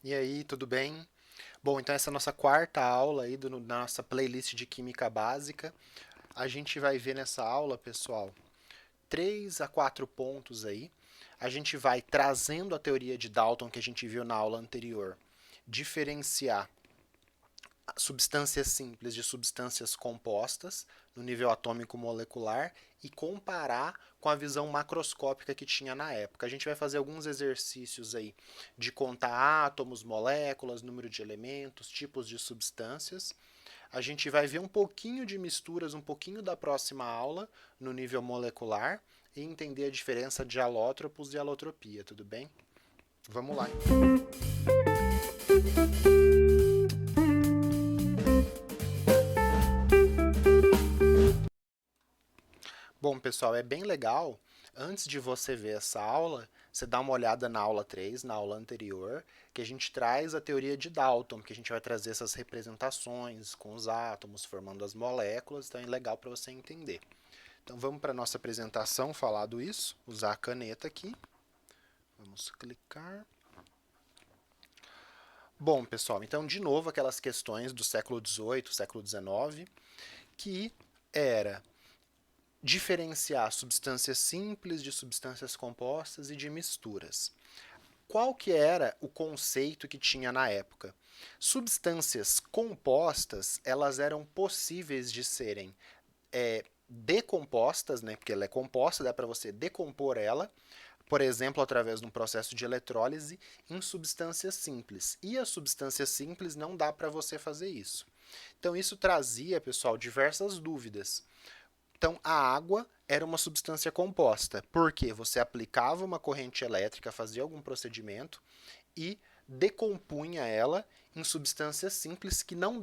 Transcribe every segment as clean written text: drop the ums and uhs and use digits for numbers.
E aí, tudo bem? Bom, então essa é a nossa quarta aula aí da nossa playlist de Química Básica. A gente vai ver nessa aula, pessoal, 3 a 4 pontos aí. A gente vai trazendo a teoria de Dalton que a gente viu na aula anterior, diferenciar substâncias simples de substâncias compostas no nível atômico molecular e comparar com a visão macroscópica que tinha na época. A gente vai fazer alguns exercícios aí de contar átomos, moléculas, número de elementos, tipos de substâncias. A gente vai ver um pouquinho de misturas, um pouquinho da próxima aula no nível molecular e entender a diferença de alótropos e alotropia, tudo bem? Vamos lá então. Bom, pessoal, é bem legal. Antes de você ver essa aula, você dá uma olhada na aula 3, na aula anterior, que a gente traz a teoria de Dalton, que a gente vai trazer essas representações com os átomos formando as moléculas, então é legal para você entender. Então vamos para a nossa apresentação, falado isso, usar a caneta aqui. Vamos clicar. Bom, pessoal, então de novo aquelas questões do século XVIII, século XIX, que era diferenciar substâncias simples de substâncias compostas e de misturas. Qual que era o conceito que tinha na época? Substâncias compostas, elas eram possíveis de serem decompostas, né, porque ela é composta, dá para você decompor ela, por exemplo, através de um processo de eletrólise, em substâncias simples. E as substâncias simples não dá para você fazer isso. Então isso trazia, pessoal, diversas dúvidas. Então, a água era uma substância composta, porque você aplicava uma corrente elétrica, fazia algum procedimento e decompunha ela em substâncias simples que não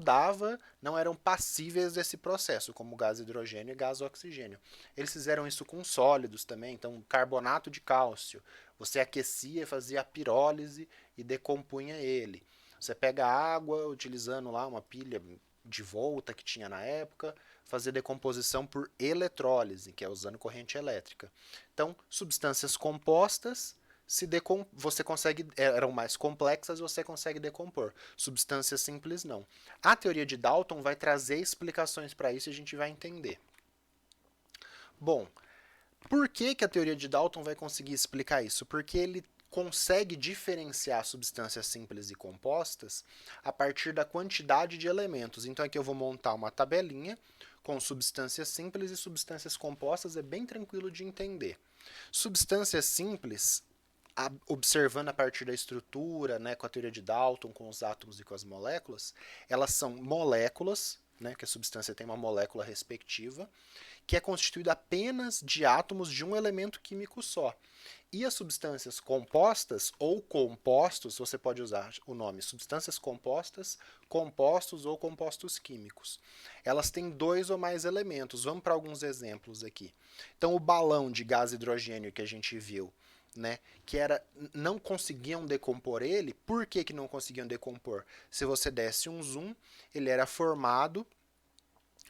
eram passíveis desse processo, como gás hidrogênio e gás oxigênio. Eles fizeram isso com sólidos também, então carbonato de cálcio, você aquecia, fazia a pirólise e decompunha ele. Você pega a água utilizando lá uma pilha de volta que tinha na época, fazer decomposição por eletrólise, que é usando corrente elétrica. Então, substâncias compostas você consegue eram mais complexas, você consegue decompor. Substâncias simples não. A teoria de Dalton vai trazer explicações para isso e a gente vai entender. Bom, por que, que a teoria de Dalton vai conseguir explicar isso? Porque ele consegue diferenciar substâncias simples e compostas a partir da quantidade de elementos. Então aqui eu vou montar uma tabelinha com substâncias simples e substâncias compostas, é bem tranquilo de entender. Substâncias simples, observando a partir da estrutura, né, com a teoria de Dalton, com os átomos e com as moléculas, elas são moléculas, né, que a substância tem uma molécula respectiva, que é constituída apenas de átomos de um elemento químico só. E as substâncias compostas ou compostos, você pode usar o nome substâncias compostas, compostos ou compostos químicos. Elas têm dois ou mais elementos. Vamos para alguns exemplos aqui. Então, o balão de gás hidrogênio que a gente viu, né, que era não conseguiam decompor ele. Por que, que não conseguiam decompor? Se você desse um zoom, ele era formado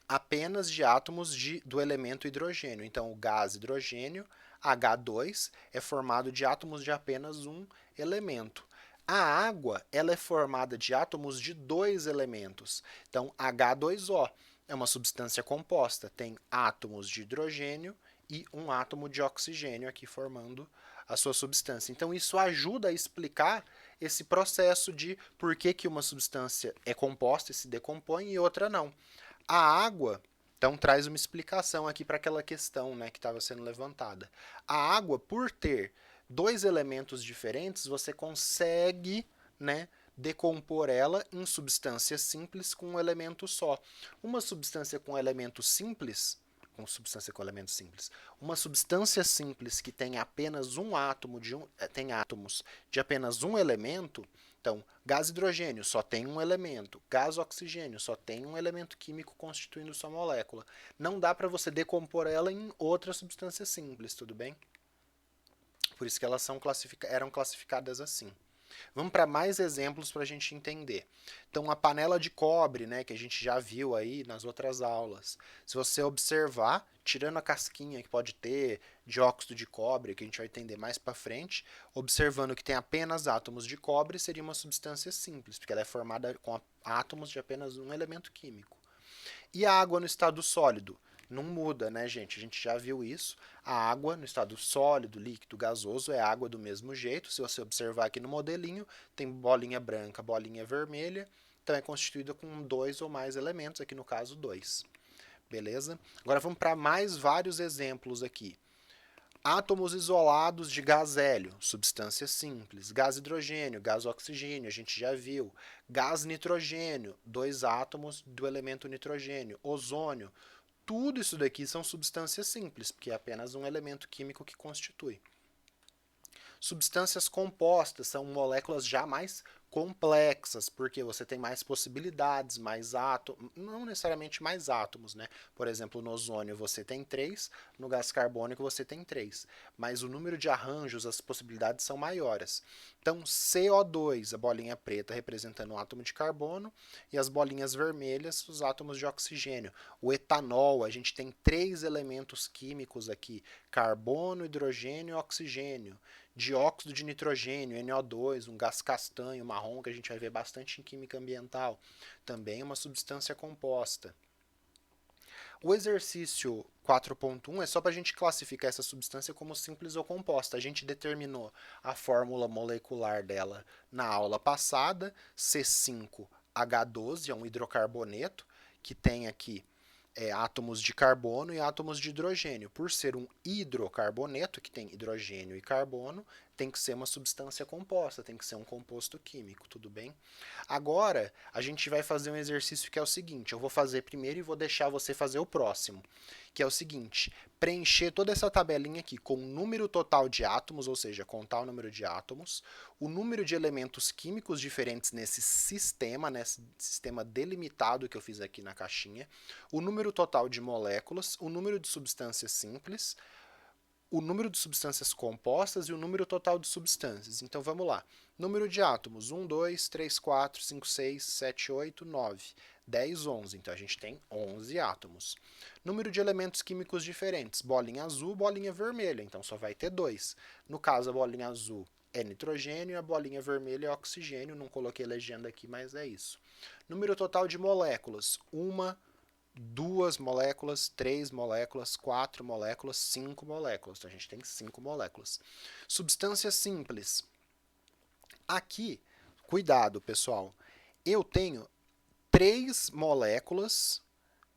apenas de átomos do elemento hidrogênio. Então, o gás hidrogênio, H2, é formado de átomos de apenas um elemento. A água ela é formada de átomos de dois elementos. Então, H2O é uma substância composta, tem átomos de hidrogênio e um átomo de oxigênio aqui formando a sua substância. Então, isso ajuda a explicar esse processo de por que, que uma substância é composta e se decompõe e outra não. A água, então, traz uma explicação aqui para aquela questão, né, que estava sendo levantada. A água, por ter dois elementos diferentes, você consegue, né, decompor ela em substâncias simples com um elemento só. Uma substância com elemento simples, uma substância simples que tem apenas um átomo tem átomos de apenas um elemento. Então, gás hidrogênio só tem um elemento, gás oxigênio só tem um elemento químico constituindo sua molécula. Não dá para você decompor ela em outra substância simples, tudo bem? Por isso que elas eram classificadas assim. Vamos para mais exemplos para a gente entender. Então, a panela de cobre, né, que a gente já viu aí nas outras aulas. Se você observar, tirando a casquinha que pode ter de óxido de cobre, que a gente vai entender mais para frente, observando que tem apenas átomos de cobre, seria uma substância simples, porque ela é formada com átomos de apenas um elemento químico. E a água no estado sólido? Não muda, né, gente? A gente já viu isso. A água no estado sólido, líquido, gasoso é água do mesmo jeito. Se você observar aqui no modelinho, tem bolinha branca, bolinha vermelha. Então é constituída com dois ou mais elementos, aqui no caso dois. Beleza? Agora vamos para mais vários exemplos aqui. Átomos isolados de gás hélio, substância simples. Gás hidrogênio, gás oxigênio, a gente já viu. Gás nitrogênio, dois átomos do elemento nitrogênio. Ozônio, tudo isso daqui são substâncias simples, porque é apenas um elemento químico que constitui. Substâncias compostas são moléculas já mais complexas, porque você tem mais possibilidades, mais átomos, não necessariamente mais átomos, né? Por exemplo, no ozônio você tem 3, no gás carbônico você tem 3, mas o número de arranjos, as possibilidades são maiores. Então, CO2, a bolinha preta representando o átomo de carbono, e as bolinhas vermelhas, os átomos de oxigênio. O etanol, a gente tem 3 elementos químicos aqui, carbono, hidrogênio e oxigênio. Dióxido de nitrogênio, NO2, um gás castanho, marrom, que a gente vai ver bastante em química ambiental. Também uma substância composta. O exercício 4.1 é só para a gente classificar essa substância como simples ou composta. A gente determinou a fórmula molecular dela na aula passada, C5H12, é um hidrocarboneto, que tem aqui átomos de carbono e átomos de hidrogênio. Por ser um hidrocarboneto, que tem hidrogênio e carbono, tem que ser uma substância composta, tem que ser um composto químico, tudo bem? Agora, a gente vai fazer um exercício que é o seguinte, eu vou fazer primeiro e vou deixar você fazer o próximo, que é o seguinte, preencher toda essa tabelinha aqui com o número total de átomos, ou seja, contar o número de átomos, o número de elementos químicos diferentes nesse sistema delimitado que eu fiz aqui na caixinha, o número total de moléculas, o número de substâncias simples, o número de substâncias compostas e o número total de substâncias. Então vamos lá. Número de átomos: 1, 2, 3, 4, 5, 6, 7, 8, 9, 10, 11. Então a gente tem 11 átomos. Número de elementos químicos diferentes: bolinha azul, bolinha vermelha. Então só vai ter 2. No caso, a bolinha azul é nitrogênio e a bolinha vermelha é oxigênio. Não coloquei legenda aqui, mas é isso. Número total de moléculas: 1, 2 moléculas, 3 moléculas, 4 moléculas, 5 moléculas. Então a gente tem 5 moléculas. Substâncias simples. Aqui, cuidado, pessoal. Eu tenho 3 moléculas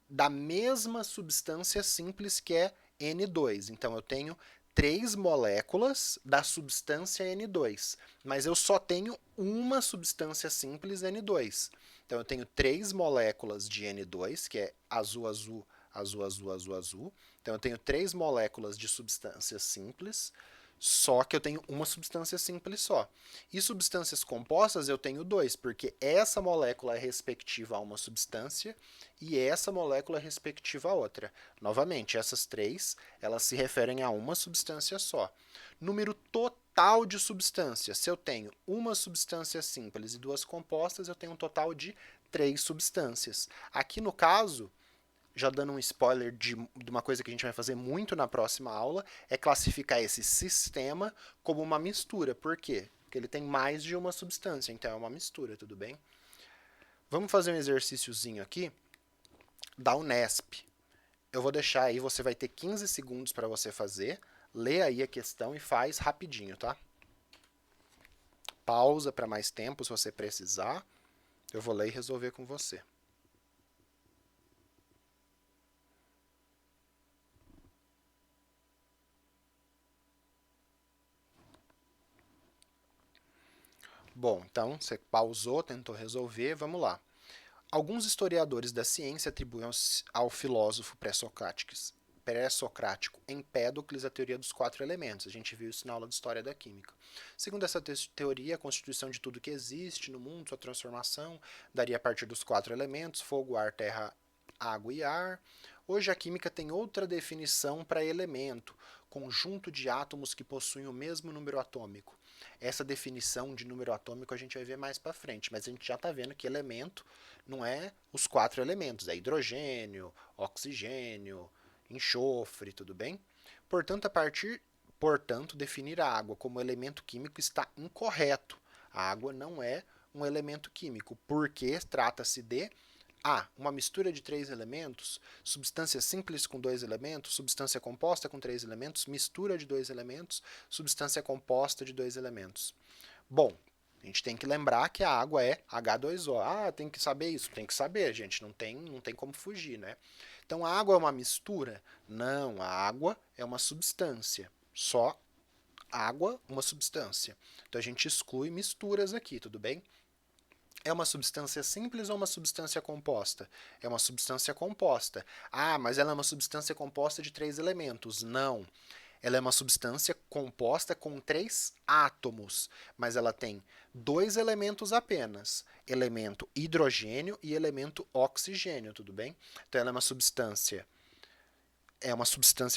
da mesma substância simples que é N2. Então eu tenho 3 moléculas da substância N2, mas eu só tenho uma substância simples N2. Então eu tenho 3 moléculas de N2, que é azul, azul, azul, azul, azul, azul. Então eu tenho 3 moléculas de substâncias simples, só que eu tenho uma substância simples só. E substâncias compostas eu tenho 2, porque essa molécula é respectiva a uma substância e essa molécula é respectiva a outra. Novamente, essas 3, elas se referem a uma substância só. Número total de substâncias. Se eu tenho uma substância simples e 2 compostas, eu tenho um total de 3 substâncias. Aqui no caso, já dando um spoiler de uma coisa que a gente vai fazer muito na próxima aula, é classificar esse sistema como uma mistura. Por quê? Porque ele tem mais de uma substância, então é uma mistura, tudo bem? Vamos fazer um exercíciozinho aqui da Unesp. Eu vou deixar aí, você vai ter 15 segundos para você fazer. Lê aí a questão e faz rapidinho, tá? Pausa para mais tempo se você precisar. Eu vou ler e resolver com você. Bom, então você pausou, tentou resolver, vamos lá. Alguns historiadores da ciência atribuem ao filósofo pré-socrático Empédocles a teoria dos 4 elementos. A gente viu isso na aula de História da Química. Segundo essa teoria, a constituição de tudo que existe no mundo, sua transformação, daria a partir dos 4 elementos, fogo, ar, terra, água e ar. Hoje a química tem outra definição para elemento, conjunto de átomos que possuem o mesmo número atômico. Essa definição de número atômico a gente vai ver mais para frente, mas a gente já está vendo que elemento não é os 4 elementos, é hidrogênio, oxigênio, enxofre, tudo bem? Portanto, definir a água como elemento químico está incorreto. A água não é um elemento químico, porque trata-se de uma mistura de 3 elementos, substância simples com 2 elementos, substância composta com 3 elementos, mistura de 2 elementos, substância composta de 2 elementos. Bom, a gente tem que lembrar que a água é H2O. Tem que saber isso? Tem que saber, gente. Não tem como fugir, né? Então, a água é uma mistura? Não, a água é uma substância. Só água, uma substância. Então, a gente exclui misturas aqui, tudo bem? É uma substância simples ou uma substância composta? É uma substância composta. Mas ela é uma substância composta de 3 elementos. Não. Ela é uma substância composta com 3 átomos, mas ela tem 2 elementos apenas, elemento hidrogênio e elemento oxigênio, tudo bem? Então ela é uma substância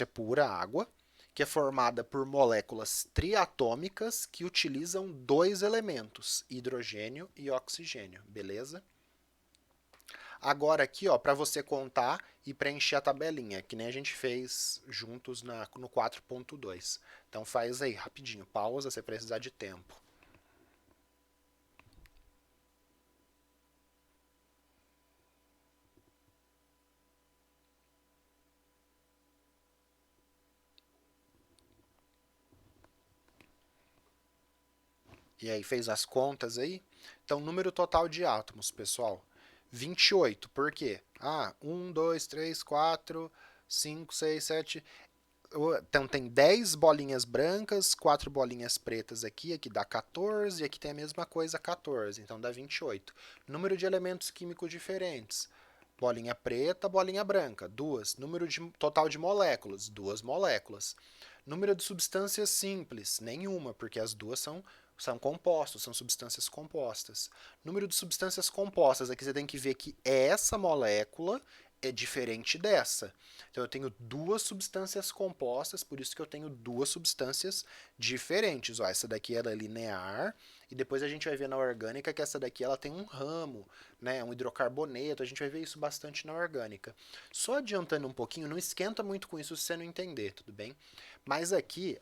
pura, água, que é formada por moléculas triatômicas que utilizam 2 elementos, hidrogênio e oxigênio, beleza? Agora aqui, ó, para você contar e preencher a tabelinha, que nem a gente fez juntos no 4.2. Então faz aí rapidinho, pausa se precisar de tempo. E aí, fez as contas aí? Então, número total de átomos, pessoal, 28. Por quê? 1, 2, 3, 4, 5, 6, 7... Então, tem 10 bolinhas brancas, 4 bolinhas pretas aqui dá 14, e aqui tem a mesma coisa, 14, então dá 28. Número de elementos químicos diferentes. Bolinha preta, bolinha branca, 2. Número total de moléculas, 2 moléculas. Número de substâncias simples, nenhuma, porque as duas são compostos, são substâncias compostas. Número de substâncias compostas, aqui você tem que ver que essa molécula é diferente dessa. Então eu tenho 2 substâncias compostas, por isso que eu tenho 2 substâncias diferentes. Essa daqui ela é linear, e depois a gente vai ver na orgânica que essa daqui ela tem um ramo, né, um hidrocarboneto, a gente vai ver isso bastante na orgânica. Só adiantando um pouquinho, não esquenta muito com isso se você não entender, tudo bem? Mas aqui,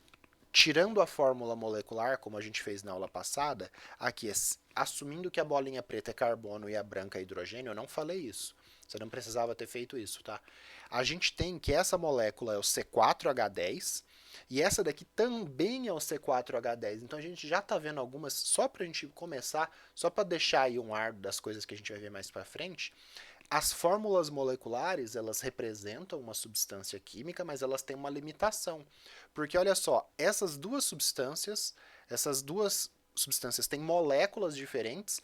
tirando a fórmula molecular, como a gente fez na aula passada, aqui, assumindo que a bolinha preta é carbono e a branca é hidrogênio, eu não falei isso. Você não precisava ter feito isso, tá? A gente tem que essa molécula é o C4H10 e essa daqui também é o C4H10. Então a gente já está vendo algumas, só para a gente começar, só para deixar aí um ar das coisas que a gente vai ver mais para frente. As fórmulas moleculares, elas representam uma substância química, mas elas têm uma limitação. Porque olha só, essas duas substâncias têm moléculas diferentes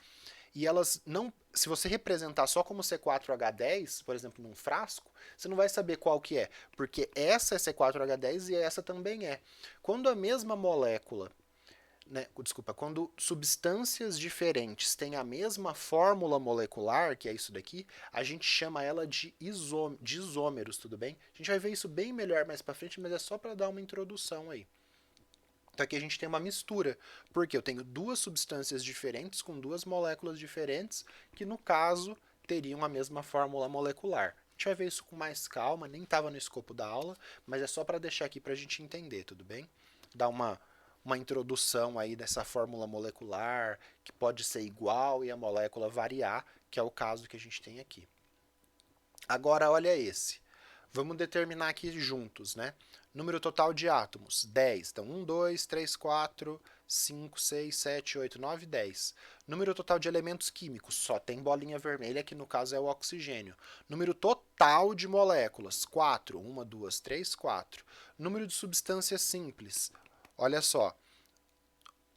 e elas não, se você representar só como C4H10, por exemplo, num frasco, você não vai saber qual que é, porque essa é C4H10 e essa também é. Quando a mesma molécula, quando substâncias diferentes têm a mesma fórmula molecular, que é isso daqui, a gente chama ela de isômeros, tudo bem? A gente vai ver isso bem melhor mais para frente, mas é só para dar uma introdução aí. Então aqui a gente tem uma mistura, porque eu tenho 2 substâncias diferentes com 2 moléculas diferentes, que no caso teriam a mesma fórmula molecular. A gente vai ver isso com mais calma, nem estava no escopo da aula, mas é só para deixar aqui para a gente entender, tudo bem? Dar uma introdução aí dessa fórmula molecular, que pode ser igual e a molécula variar, que é o caso que a gente tem aqui. Agora olha esse. Vamos determinar aqui juntos, né? Número total de átomos, 10. Então, 1, 2, 3, 4, 5, 6, 7, 8, 9, 10. Número total de elementos químicos, só tem bolinha vermelha, que no caso é o oxigênio. Número total de moléculas, 4. 1, 2, 3, 4. Número de substâncias simples, olha só.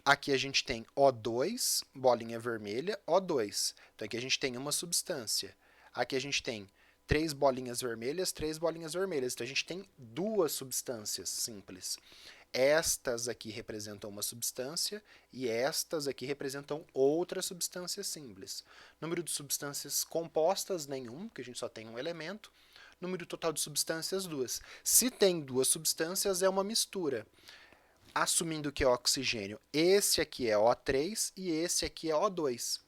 Aqui a gente tem O2, bolinha vermelha, O2. Então aqui a gente tem uma substância. Aqui a gente tem 3 bolinhas vermelhas, 3 bolinhas vermelhas. Então a gente tem 2 substâncias simples. Estas aqui representam uma substância e estas aqui representam outra substância simples. Número de substâncias compostas, nenhum, porque a gente só tem um elemento. Número total de substâncias, 2. Se tem 2 substâncias, é uma mistura. assumindo que é oxigênio, esse aqui é O3 e esse aqui é O2.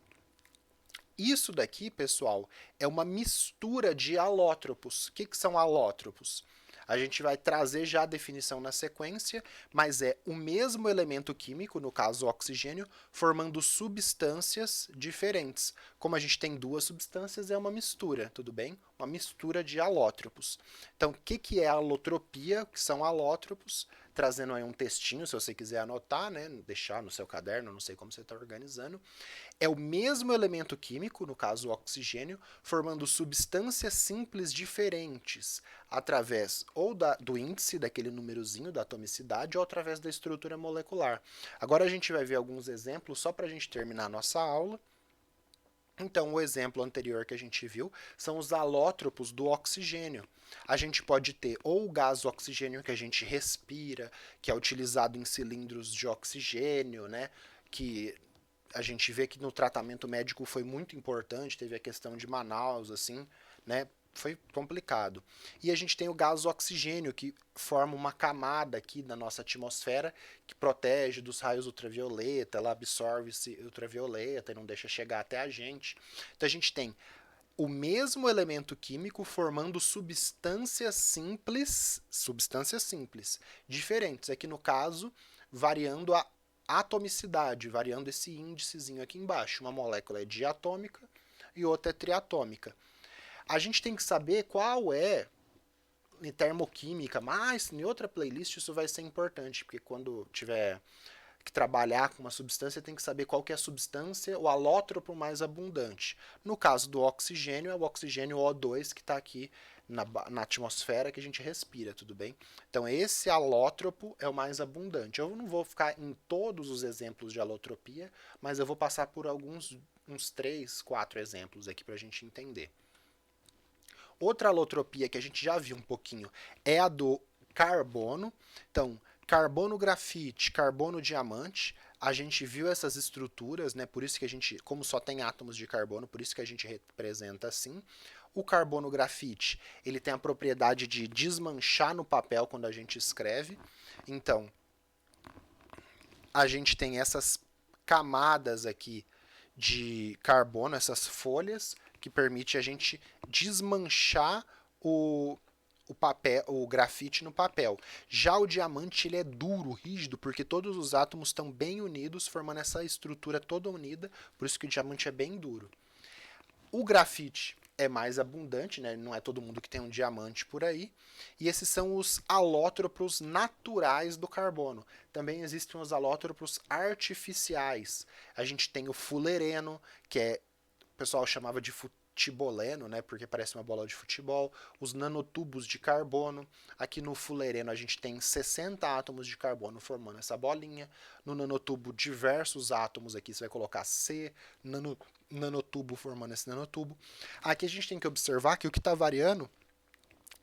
Isso daqui, pessoal, é uma mistura de alótropos. O que são alótropos? A gente vai trazer já a definição na sequência, mas é o mesmo elemento químico, no caso o oxigênio, formando substâncias diferentes. Como a gente tem duas substâncias, é uma mistura, tudo bem? Uma mistura de alótropos. Então, o que é alotropia? O que são alótropos? Trazendo aí um textinho, se você quiser anotar, né? Deixar no seu caderno, não sei como você está organizando. É o mesmo elemento químico, no caso o oxigênio, formando substâncias simples diferentes, através ou do índice, daquele númerozinho da atomicidade, ou através da estrutura molecular. Agora a gente vai ver alguns exemplos, só para a gente terminar a nossa aula. Então, o exemplo anterior que a gente viu são os alótropos do oxigênio. A gente pode ter ou o gás oxigênio que a gente respira, que é utilizado em cilindros de oxigênio, né, que a gente vê que no tratamento médico foi muito importante, teve a questão de Manaus, assim, né? Foi complicado. E a gente tem o gás oxigênio, que forma uma camada aqui na nossa atmosfera que protege dos raios ultravioleta, ela absorve esse ultravioleta e não deixa chegar até a gente. Então a gente tem o mesmo elemento químico formando substâncias simples, diferentes. Aqui no caso, variando a atomicidade, variando esse índicezinho aqui embaixo. Uma molécula é diatômica e outra é triatômica. A gente tem que saber qual é em termoquímica, mas em outra playlist isso vai ser importante, porque quando tiver que trabalhar com uma substância tem que saber qual que é a substância, o alótropo mais abundante. No caso do oxigênio, é o oxigênio O2 que está aqui na atmosfera que a gente respira, tudo bem? Então esse alótropo é o mais abundante. Eu não vou ficar em todos os exemplos de alotropia, mas eu vou passar por uns 3, 4 exemplos aqui para a gente entender. Outra alotropia que a gente já viu um pouquinho é a do carbono. Então, carbono grafite, carbono diamante, a gente viu essas estruturas, né? Por isso que a gente, como só tem átomos de carbono, por isso que a gente representa assim. O carbono grafite, ele tem a propriedade de desmanchar no papel quando a gente escreve. Então, a gente tem essas camadas aqui de carbono, essas folhas, que permite a gente desmanchar o papel, o grafite no papel. Já o diamante ele é duro, rígido, porque todos os átomos estão bem unidos, formando essa estrutura toda unida, por isso que o diamante é bem duro. O grafite é mais abundante, né? Não é todo mundo que tem um diamante por aí. E esses são os alótropos naturais do carbono. Também existem os alótropos artificiais. A gente tem o fulereno, que o pessoal chamava de tiboleno, né, porque parece uma bola de futebol, os nanotubos de carbono. Aqui no fulereno a gente tem 60 átomos de carbono formando essa bolinha. No nanotubo, diversos átomos aqui, você vai colocar C, nanotubo formando esse nanotubo. Aqui a gente tem que observar que o que está variando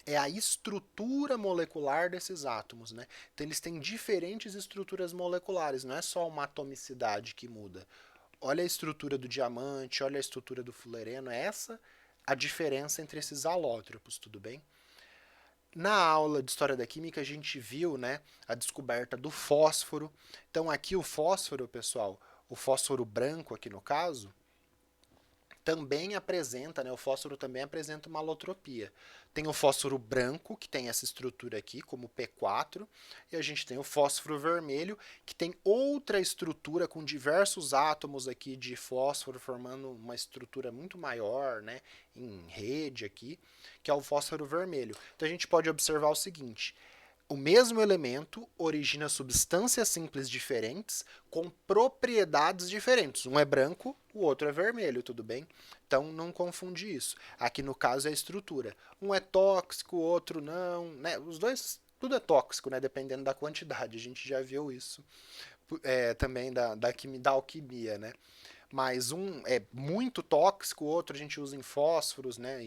é a estrutura molecular desses átomos, né? Então eles têm diferentes estruturas moleculares, não é só uma atomicidade que muda. Olha a estrutura do diamante, olha a estrutura do fulereno, essa a diferença entre esses alótropos, tudo bem? Na aula de História da Química a gente viu, né, a descoberta do fósforo. Então aqui o fósforo, pessoal, o fósforo branco aqui no caso, também apresenta, né, o fósforo também apresenta uma alotropia. Tem o fósforo branco, que tem essa estrutura aqui, como P4, e a gente tem o fósforo vermelho, que tem outra estrutura com diversos átomos aqui de fósforo, formando uma estrutura muito maior, né, em rede aqui, que é o fósforo vermelho. Então a gente pode observar o seguinte: o mesmo elemento origina substâncias simples diferentes com propriedades diferentes. Um é branco, o outro é vermelho, tudo bem? Então não confunde isso. Aqui no caso é a estrutura. Um é tóxico, o outro não, né? Os dois, tudo é tóxico, né? Dependendo da quantidade. A gente já viu isso também da alquimia, né? Mas um é muito tóxico, o outro a gente usa em fósforos, né?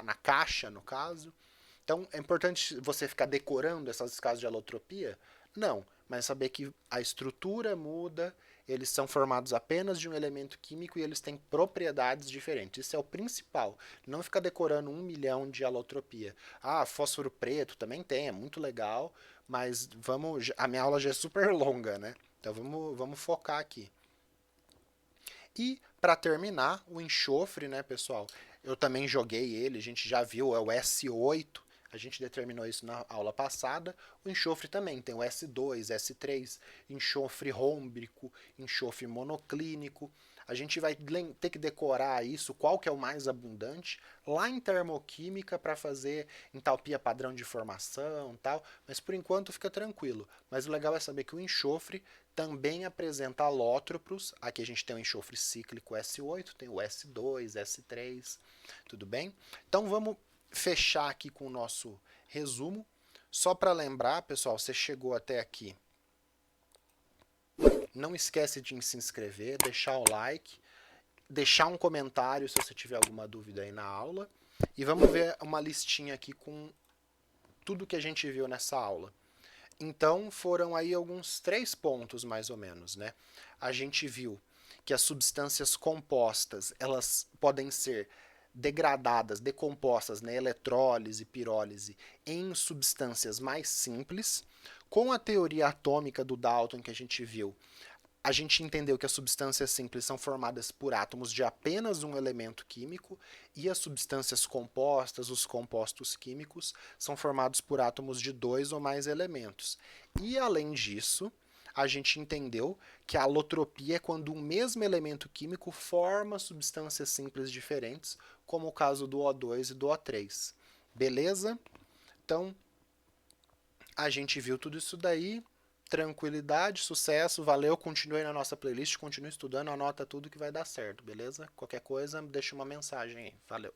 Na caixa, no caso. Então, é importante você ficar decorando essas escalas de alotropia? Não, mas saber que a estrutura muda, eles são formados apenas de um elemento químico e eles têm propriedades diferentes. Isso é o principal. Não ficar decorando 1 milhão de alotropia. Ah, fósforo preto também tem, é muito legal, mas a minha aula já é super longa, né? Então vamos focar aqui. E, para terminar, o enxofre, né, pessoal? Eu também joguei ele, a gente já viu, é o S8, a gente determinou isso na aula passada. O enxofre também tem o S2, S3, enxofre rômbico, enxofre monoclínico. A gente vai ter que decorar isso, qual que é o mais abundante, lá em termoquímica para fazer entalpia padrão de formação e tal, mas por enquanto fica tranquilo. Mas o legal é saber que o enxofre também apresenta alótropos. Aqui a gente tem o enxofre cíclico S8, tem o S2, S3, tudo bem? Então vamos fechar aqui com o nosso resumo. Só para lembrar, pessoal, você chegou até aqui, não esquece de se inscrever, deixar o like, deixar um comentário se você tiver alguma dúvida aí na aula. E vamos ver uma listinha aqui com tudo que a gente viu nessa aula. Então foram aí alguns 3 pontos mais ou menos, né? A gente viu que as substâncias compostas, elas podem ser degradadas, decompostas na eletrólise, pirólise, em substâncias mais simples. Com a teoria atômica do Dalton que a gente viu, a gente entendeu que as substâncias simples são formadas por átomos de apenas um elemento químico e as substâncias compostas, os compostos químicos, são formados por átomos de 2 ou mais elementos. E, além disso, a gente entendeu que a alotropia é quando um mesmo elemento químico forma substâncias simples diferentes, como o caso do O2 e do O3. Beleza? Então, a gente viu tudo isso daí. Tranquilidade, sucesso, valeu, continue na nossa playlist, continue estudando, anota tudo que vai dar certo, beleza? Qualquer coisa, deixa uma mensagem aí. Valeu.